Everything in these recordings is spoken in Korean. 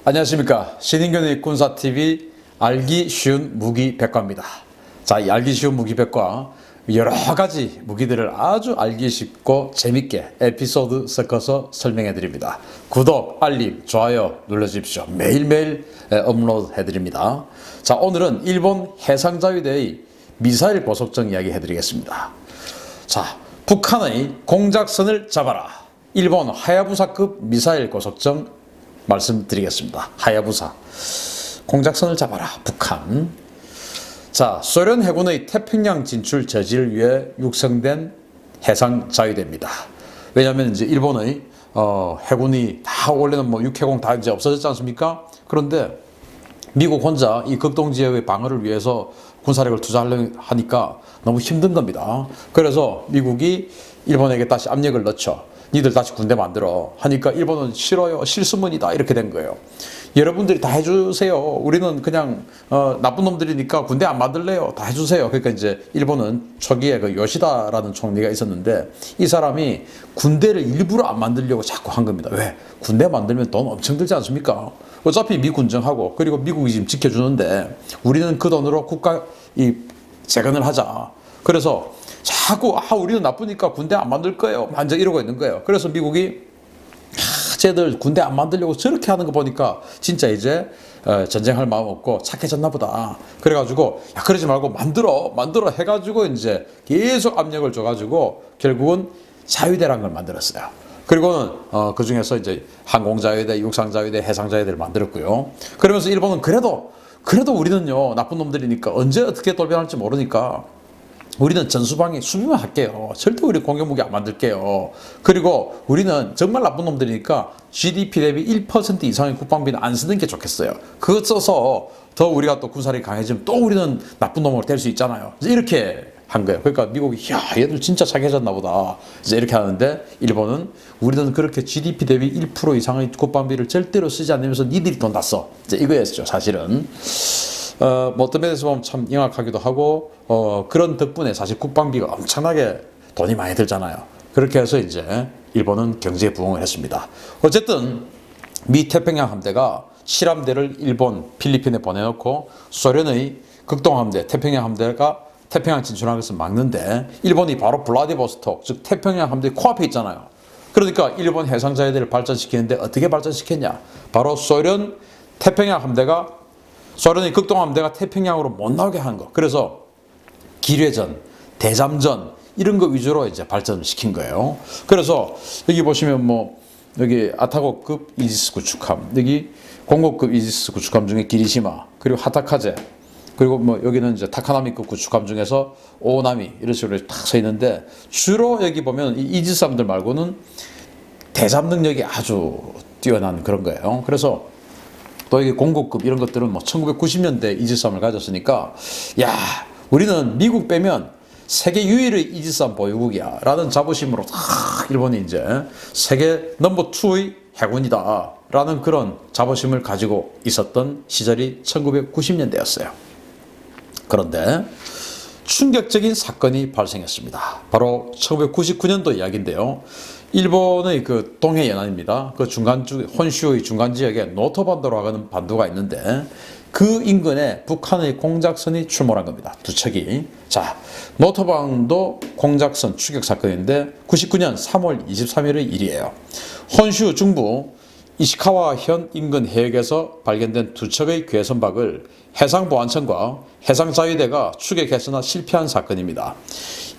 안녕하십니까. 신인균의 군사TV 알기 쉬운 무기백과입니다. 자, 이 알기 쉬운 무기백과 여러가지 무기들을 아주 알기 쉽고 재밌게 에피소드 섞어서 설명해 드립니다. 구독, 알림, 좋아요 눌러주십시오. 매일매일 업로드 해드립니다. 자, 오늘은 일본 해상자위대의 미사일 고속정 이야기 해드리겠습니다. 자, 북한의 공작선을 잡아라. 일본 하야부사급 미사일 고속정 말씀드리겠습니다. 하야부사 공작선을 잡아라. 북한. 자, 소련 해군의 태평양 진출 저지를 위해 육성된 해상자위대입니다. 왜냐하면 이제 일본의 해군이 다 원래는 뭐 육해공 다 이제 없어졌지 않습니까? 그런데 미국 혼자 이 극동지역의 방어를 위해서 군사력을 투자하려고 하니까 너무 힘든 겁니다. 그래서 미국이 일본에게 다시 압력을 넣죠. 니들 다시 군대 만들어 하니까 일본은 싫어요, 실수문이다 이렇게 된 거예요. 여러분들이 다 해주세요. 우리는 그냥 나쁜 놈들이니까 군대 안 만들래요. 다 해주세요. 그러니까 이제 일본은 초기에 그 요시다라는 총리가 있었는데 이 사람이 군대를 일부러 안 만들려고 자꾸 한 겁니다. 왜? 군대 만들면 돈 엄청 들지 않습니까? 어차피 미군정하고 그리고 미국이 지금 지켜주는데 우리는 그 돈으로 국가 재건을 하자. 그래서 자꾸 우리는 나쁘니까 군대 안 만들 거예요. 완전 이러고 있는 거예요. 그래서 미국이 쟤들 군대 안 만들려고 저렇게 하는 거 보니까 진짜 이제 전쟁할 마음 없고 착해졌나 보다. 그래가지고 야, 그러지 말고 만들어 해가지고 이제 계속 압력을 줘가지고 결국은 자위대라는 걸 만들었어요. 그리고는 그 중에서 이제 항공자위대, 육상자위대, 해상자위대를 만들었고요. 그러면서 일본은 그래도 우리는요 나쁜 놈들이니까 언제 어떻게 돌변할지 모르니까 우리는 전수방위 수비만 할게요. 절대 우리 공격무기 안 만들게요. 그리고 우리는 정말 나쁜 놈들이니까 GDP 대비 1% 이상의 국방비는 안 쓰는 게 좋겠어요. 그거 써서 더 우리가 또 군사력이 강해지면 또 우리는 나쁜 놈으로 될 수 있잖아요. 이렇게 한 거예요. 그러니까 미국이 야 얘들 진짜 착해졌나 보다. 이제 이렇게 하는데 일본은 우리는 그렇게 GDP 대비 1% 이상의 국방비를 절대로 쓰지 않으면서 니들이 돈 다 써. 이제 이거였죠 사실은. 뭐 어떤 면에서 보면 참 영악하기도 하고 그런 덕분에 사실 국방비가 엄청나게 돈이 많이 들잖아요. 그렇게 해서 이제 일본은 경제 부흥을 했습니다. 어쨌든 미 태평양 함대가 실함대를 일본, 필리핀에 보내놓고 소련의 극동함대, 태평양 함대가 태평양 진출하는 것을 막는데 일본이 바로 블라디보스톡, 즉 태평양 함대 코앞에 있잖아요. 그러니까 일본 해상자위대를 발전시키는데 어떻게 발전시켰냐? 바로 소련 태평양 함대가 소련의 극동함대가 태평양으로 못 나오게 한 거. 그래서 기뢰전, 대잠전 이런 거 위주로 이제 발전을 시킨 거예요. 그래서 여기 보시면 뭐 여기 아타고급 이지스 구축함, 여기 공고급 이지스 구축함 중에 기리시마, 그리고 하타카제, 그리고 뭐 여기는 이제 타카나미급 구축함 중에서 오나미 이런 식으로 딱 서 있는데 주로 여기 보면 이 이지스함들 말고는 대잠 능력이 아주 뛰어난 그런 거예요. 그래서 또 이게 공고급 이런 것들은 뭐 1990년대 이지스함을 가졌으니까 야 우리는 미국 빼면 세계 유일의 이지스함 보유국이야 라는 자부심으로 일본이 이제 세계 넘버 2의 해군이다 라는 그런 자부심을 가지고 있었던 시절이 1990년대였어요. 그런데 충격적인 사건이 발생했습니다. 바로 1999년도 이야기인데요. 일본의 그 동해 연안입니다. 그 혼슈의 중간 지역에 노토반도로 하는 반도가 있는데 그 인근에 북한의 공작선이 출몰한 겁니다. 두 척이. 자, 노토반도 공작선 추격 사건인데 99년 3월 23일의 일이에요. 혼슈 중부 이시카와현 인근 해역에서 발견된 두 척의 괴선박을 해상보안청과 해상자위대가 추격했으나 실패한 사건입니다.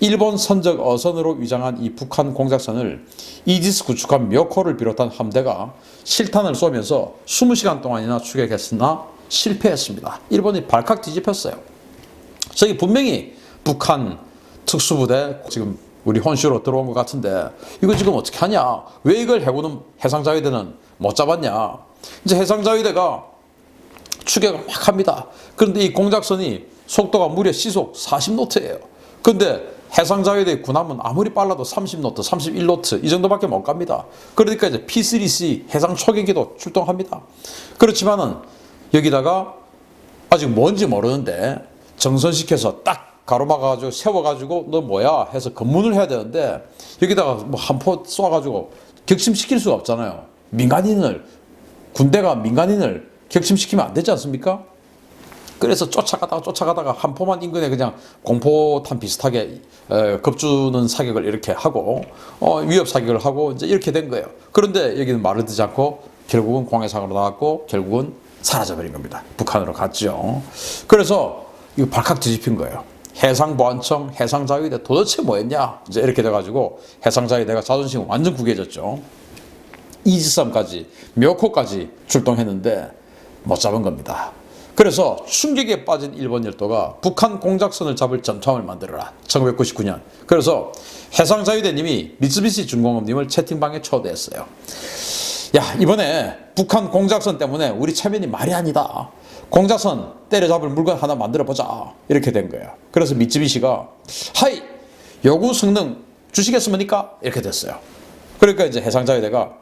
일본 선적 어선으로 위장한 이 북한 공작선을 이지스 구축함 묘코를 비롯한 함대가 실탄을 쏘면서 20시간 동안이나 추격했으나 실패했습니다. 일본이 발칵 뒤집혔어요. 저기 분명히 북한 특수부대 지금 우리 혼슈로 들어온 것 같은데 이거 지금 어떻게 하냐? 왜 이걸 해군은 해상자위대는 못 잡았냐? 이제 해상자위대가 추격을 막 합니다. 그런데 이 공작선이 속도가 무려 시속 40노트예요. 근데 해상자위대 군함은 아무리 빨라도 30노트, 31노트 이 정도밖에 못 갑니다. 그러니까 이제 P3C 해상 초계기도 출동합니다. 그렇지만은 여기다가 아직 뭔지 모르는데 정선시켜서 딱 가로막아가지고 세워가지고 너 뭐야 해서 검문을 해야 되는데 여기다가 뭐 한 포 쏴가지고 격침시킬 수가 없잖아요. 민간인을 군대가 민간인을 격침시키면 안 되지 않습니까? 그래서 쫓아가다가 한포만 인근에 그냥 공포탄 비슷하게 겁주는 사격을 이렇게 하고 위협 사격을 하고 이제 이렇게 된 거예요. 그런데 여기는 말을 듣지 않고 결국은 공해상으로 나갔고 결국은 사라져버린 겁니다. 북한으로 갔죠. 그래서 이거 발칵 뒤집힌 거예요. 해상보안청, 해상자위대 도대체 뭐했냐? 이제 이렇게 돼가지고 해상자위대가 자존심 완전 구겨졌죠. 이지삼까지 묘코까지 출동했는데 못 잡은 겁니다. 그래서 충격에 빠진 일본 열도가 북한 공작선을 잡을 전투함을 만들어라. 1999년. 그래서 해상자위대님이 미쓰비시 중공업님을 채팅방에 초대했어요. 야, 이번에 북한 공작선 때문에 우리 체면이 말이 아니다. 공작선 때려잡을 물건 하나 만들어보자. 이렇게 된 거예요. 그래서 미쓰비시가 하이! 요구 성능 주시겠습니까? 이렇게 됐어요. 그러니까 이제 해상자위대가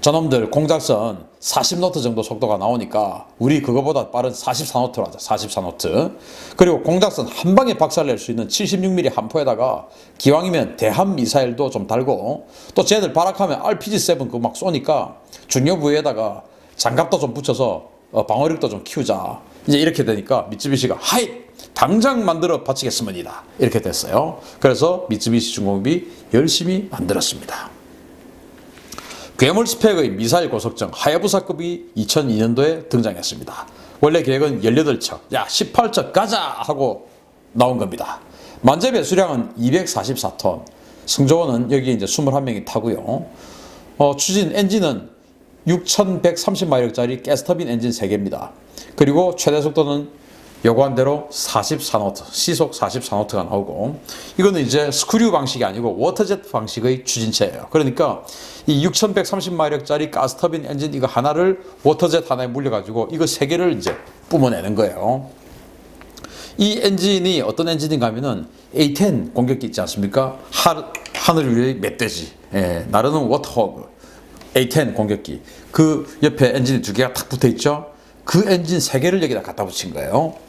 저놈들 공작선 40노트 정도 속도가 나오니까 우리 그거보다 빠른 44노트로 하자. 44노트. 그리고 공작선 한 방에 박살낼 수 있는 76mm 함포에다가 기왕이면 대함 미사일도 좀 달고 또 쟤들 발악하면 RPG-7 그거 막 쏘니까 중요 부위에다가 장갑도 좀 붙여서 방어력도 좀 키우자. 이제 이렇게 되니까 미쓰비시가 하이! 당장 만들어 바치겠습니다. 이렇게 됐어요. 그래서 미쓰비시 중공업이 열심히 만들었습니다. 괴물 스펙의 미사일 고속정 하야부사급이 2002년도에 등장했습니다. 원래 계획은 18척, 야 18척 가자 하고 나온 겁니다. 만재 배수량은 244톤, 승조원은 여기 이제 21명이 타고요. 추진 엔진은 6130마력짜리 가스터빈 엔진 3개입니다. 그리고 최대 속도는 요구한 대로 44노트, 시속 44노트가 나오고 이거는 이제 스크류 방식이 아니고 워터젯 방식의 추진체예요. 그러니까 이 6130마력짜리 가스터빈 엔진 이거 하나를 워터젯 하나에 물려가지고 이거 3개를 이제 뿜어내는 거예요. 이 엔진이 어떤 엔진인가 하면은 A-10 공격기 있지 않습니까? 하늘 위의 멧돼지, 나르는 워터호그, A-10 공격기. 그 옆에 엔진이 2개가 탁 붙어 있죠? 그 엔진 3개를 여기다 갖다 붙인 거예요.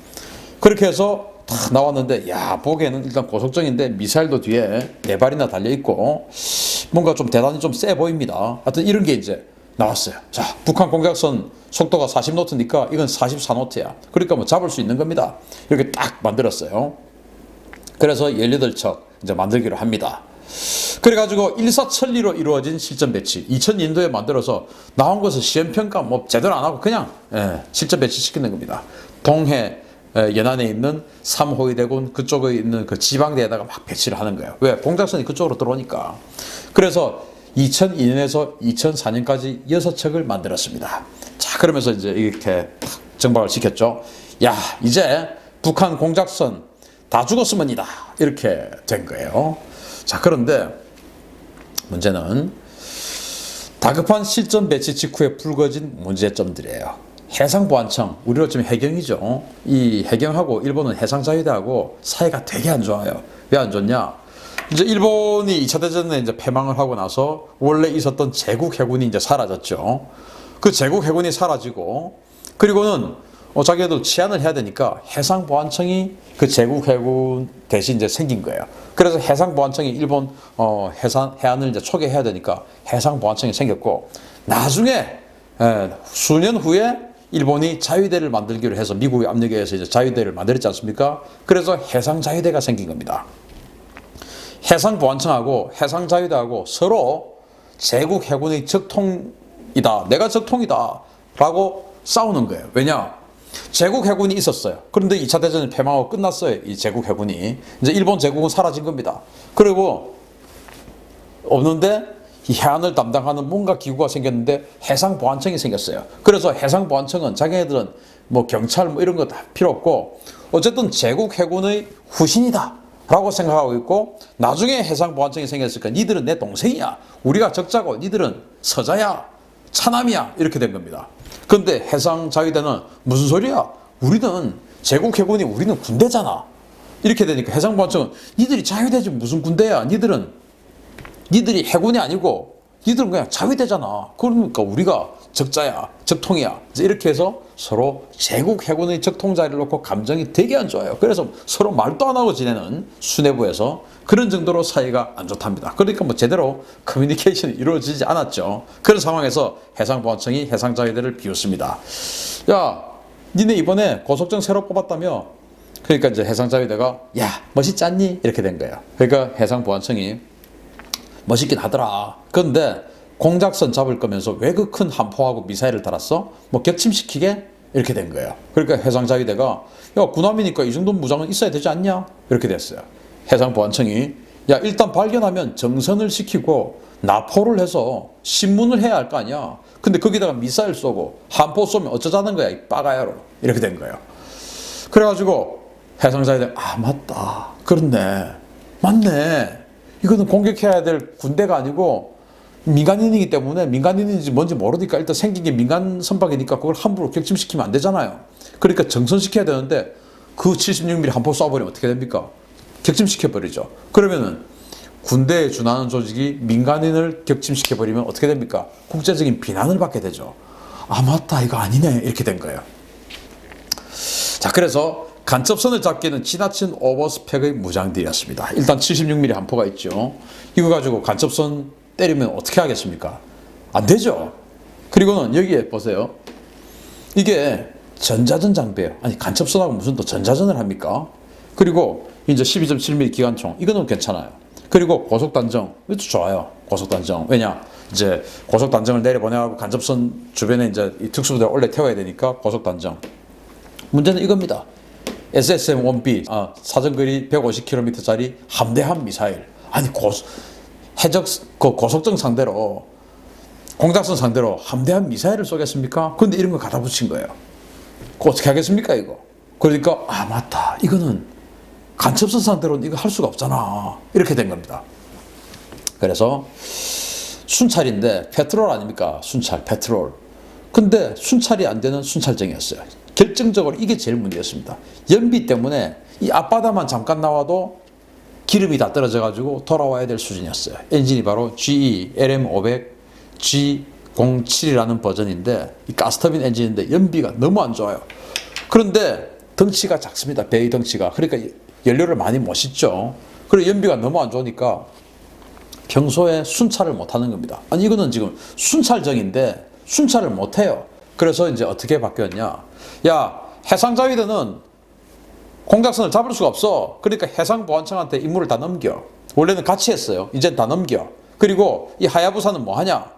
그렇게 해서 탁 나왔는데, 야, 보기에는 일단 고속정인데 미사일도 뒤에 4발이나 달려있고, 뭔가 좀 대단히 좀 세 보입니다. 하여튼 이런 게 이제 나왔어요. 자, 북한 공작선 속도가 40노트니까 이건 44노트야. 그러니까 뭐 잡을 수 있는 겁니다. 이렇게 딱 만들었어요. 그래서 18척 이제 만들기로 합니다. 그래가지고 일사천리로 이루어진 실전 배치 2002년도에 만들어서 나온 것은 시험평가 뭐 제대로 안 하고 그냥 실전 배치 시키는 겁니다. 동해 연안에 있는 삼호위대군 그쪽에 있는 그 지방대에다가 막 배치를 하는 거예요. 왜? 공작선이 그쪽으로 들어오니까. 그래서 2002년에서 2004년까지 6척을 만들었습니다. 자, 그러면서 이제 이렇게 정박을 시켰죠. 야, 이제 북한 공작선 다 죽었으면이다. 이렇게 된 거예요. 자, 그런데 문제는 다급한 실전 배치 직후에 불거진 문제점들이에요. 해상보안청, 우리로 치면 해경이죠. 이 해경하고 일본은 해상자위대하고 사이가 되게 안 좋아요. 왜 안 좋냐? 이제 일본이 2차 대전에 이제 패망을 하고 나서 원래 있었던 제국 해군이 이제 사라졌죠. 그 제국 해군이 사라지고 그리고는 자기네도 치안을 해야 되니까 해상보안청이 그 제국 해군 대신 이제 생긴 거예요. 그래서 해상보안청이 일본 해안을 이제 초계해야 되니까 해상보안청이 생겼고 나중에 수년 후에 일본이 자위대를 만들기로 해서 미국의 압력에 의해서 이제 자위대를 만들었지 않습니까? 그래서 해상자위대가 생긴 겁니다. 해상보안청하고 해상자위대하고 서로 제국 해군의 적통이다. 내가 적통이다. 라고 싸우는 거예요. 왜냐? 제국 해군이 있었어요. 그런데 2차 대전이 패망하고 끝났어요. 이 제국 해군이. 이제 일본 제국은 사라진 겁니다. 그리고 없는데 이 해안을 담당하는 뭔가 기구가 생겼는데 해상보안청이 생겼어요. 그래서 해상보안청은 자기네들은 뭐 경찰 뭐 이런 거 다 필요 없고 어쨌든 제국 해군의 후신이다 라고 생각하고 있고 나중에 해상보안청이 생겼으니까 니들은 내 동생이야. 우리가 적자고 니들은 서자야. 차남이야. 이렇게 된 겁니다. 근데 해상자위대는 무슨 소리야? 우리는 제국 해군이 우리는 군대잖아. 이렇게 되니까 해상보안청은 니들이 자위대지 무슨 군대야. 니들이 해군이 아니고 니들은 그냥 자위대잖아. 그러니까 우리가 적자야, 적통이야. 이제 이렇게 해서 서로 제국 해군의 적통자리를 놓고 감정이 되게 안 좋아요. 그래서 서로 말도 안 하고 지내는 수뇌부에서 그런 정도로 사이가 안 좋답니다. 그러니까 뭐 제대로 커뮤니케이션이 이루어지지 않았죠. 그런 상황에서 해상보안청이 해상자위대를 비웃습니다. 야, 니네 이번에 고속정 새로 뽑았다며? 그러니까 이제 해상자위대가 야, 멋있지 않니? 이렇게 된 거예요. 그러니까 해상보안청이 멋있긴 하더라. 그런데 공작선 잡을 거면서 왜 그 큰 함포하고 미사일을 달았어? 뭐 격침시키게? 이렇게 된 거예요. 그러니까 해상자위대가 야, 군함이니까 이 정도 무장은 있어야 되지 않냐? 이렇게 됐어요. 해상보안청이 야, 일단 발견하면 정선을 시키고 납포를 해서 신문을 해야 할 거 아니야. 근데 거기다가 미사일 쏘고 함포 쏘면 어쩌자는 거야, 이 빠가야로. 이렇게 된 거예요. 그래가지고 해상자위대 아, 맞다. 그렇네. 맞네. 이거는 공격해야 될 군대가 아니고 민간인이기 때문에 민간인인지 뭔지 모르니까 일단 생긴 게 민간 선박이니까 그걸 함부로 격침시키면 안 되잖아요. 그러니까 정선시켜야 되는데 그 76mm 함포 쏴버리면 어떻게 됩니까? 격침시켜버리죠. 그러면은 군대에 준하는 조직이 민간인을 격침시켜버리면 어떻게 됩니까? 국제적인 비난을 받게 되죠. 아, 맞다. 이거 아니네. 이렇게 된 거예요. 자, 그래서 간첩선을 잡기는 지나친 오버스펙의 무장들이었습니다. 일단 76mm 함포가 있죠. 이거 가지고 간첩선 때리면 어떻게 하겠습니까? 안 되죠. 그리고는 여기에 보세요. 이게 전자전 장비예요. 아니, 간첩선하고 무슨 또 전자전을 합니까? 그리고 이제 12.7mm 기관총, 이거는 괜찮아요. 그리고 고속단정, 이것도 좋아요. 고속단정. 왜냐? 이제 고속단정을 내려보내고 간첩선 주변에 이제 이 특수부대를 올려 태워야 되니까 고속단정. 문제는 이겁니다. SSM-1B, 사정거리 150km짜리 함대함 미사일. 아니, 고속정 상대로, 공작선 상대로 함대함 미사일을 쏘겠습니까? 근데 이런 거 갖다 붙인 거예요. 그거 어떻게 하겠습니까, 이거? 그러니까, 아, 맞다. 이거는 간첩선 상대로는 이거 할 수가 없잖아. 이렇게 된 겁니다. 그래서 순찰인데, 페트롤 아닙니까? 순찰, 페트롤. 근데 순찰이 안 되는 순찰정이었어요. 결정적으로 이게 제일 문제였습니다. 연비 때문에 이 앞바다만 잠깐 나와도 기름이 다 떨어져가지고 돌아와야 될 수준이었어요. 엔진이 바로 GE LM500 G07이라는 버전인데 이 가스터빈 엔진인데 연비가 너무 안 좋아요. 그런데 덩치가 작습니다. 배의 덩치가. 그러니까 연료를 많이 못 싣죠. 그리고 연비가 너무 안 좋으니까 평소에 순찰을 못 하는 겁니다. 아니, 이거는 지금 순찰정인데 순찰을 못 해요. 그래서 이제 어떻게 바뀌었냐? 야, 해상자위대는 공작선을 잡을 수가 없어. 그러니까 해상보안청한테 임무를 다 넘겨. 원래는 같이 했어요. 이제 다 넘겨. 그리고 이 하야부사는 뭐 하냐?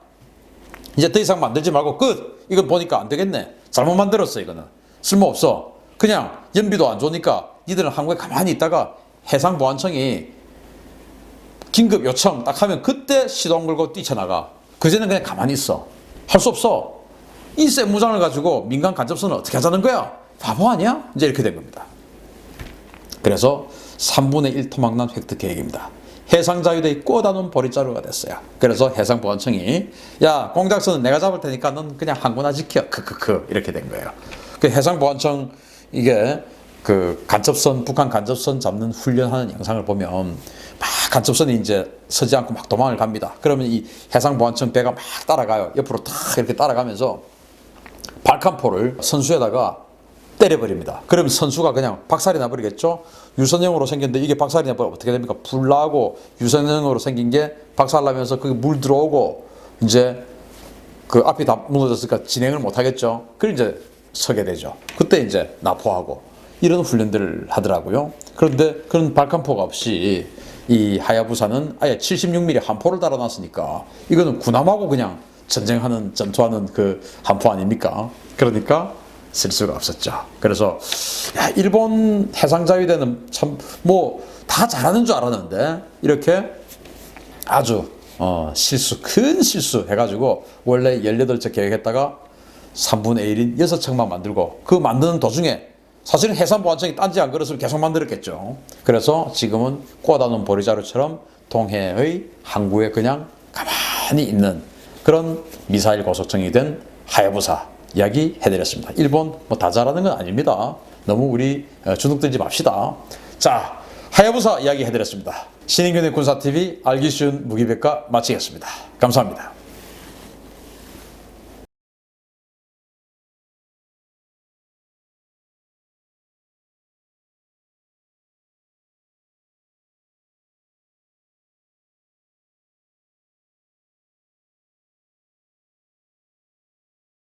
이제 더 이상 만들지 말고 끝. 이건 보니까 안 되겠네. 잘못 만들었어. 이거는 쓸모없어. 그냥 연비도 안 좋으니까 니들은 항구에 가만히 있다가 해상보안청이 긴급 요청 딱 하면 그때 시동 걸고 뛰쳐나가. 그제는 그냥 가만히 있어. 할 수 없어. 이 센 무장을 가지고 민간 간접선을 어떻게 하자는 거야? 바보 아니야? 이제 이렇게 된 겁니다. 그래서 3분의 1 토막난 획득 계획입니다. 해상자위대의 꼬다놓은 보릿자루가 됐어요. 그래서 해상보안청이 야, 공작선은 내가 잡을 테니까 넌 그냥 항구나 지켜. 크크크 이렇게 된 거예요. 그 해상보안청 이게 그 간첩선, 북한 간첩선 잡는 훈련하는 영상을 보면 막 간첩선이 이제 서지 않고 막 도망을 갑니다. 그러면 이 해상보안청 배가 막 따라가요. 옆으로 탁 이렇게 따라가면서 발칸포를 선수에다가 때려버립니다. 그러면 선수가 그냥 박살이 나버리겠죠. 유선형으로 생겼는데 이게 박살이 나버리면 어떻게 됩니까? 불나고 유선형으로 생긴 게 박살나면서 그게 물 들어오고 이제 그 앞이 다 무너졌으니까 진행을 못 하겠죠. 그럼 이제 서게 되죠. 그때 이제 납포하고 이런 훈련들을 하더라고요. 그런데 그런 발칸포가 없이 이 하야부사는 아예 76mm 함포를 달아놨으니까 이거는 군함하고 그냥 전투하는 그 함포 아닙니까? 그러니까 쓸 수가 없었죠. 그래서 야, 일본 해상자위대는 참 뭐 다 잘하는 줄 알았는데 이렇게 아주 큰 실수 해가지고 원래 18척 계획했다가 3분의 1인 6척만 만들고 그 만드는 도중에 사실은 해상보안청이 딴지 안 걸었으면 계속 만들었겠죠. 그래서 지금은 꼬다놓은 보리자루처럼 동해의 항구에 그냥 가만히 있는 그런 미사일 고속정이 된 하야부사 이야기 해드렸습니다. 일본 뭐 다 잘하는 건 아닙니다. 너무 우리 주눅들지 맙시다. 자, 하야부사 이야기 해드렸습니다. 신인균의 군사TV 알기 쉬운 무기백과 마치겠습니다. 감사합니다.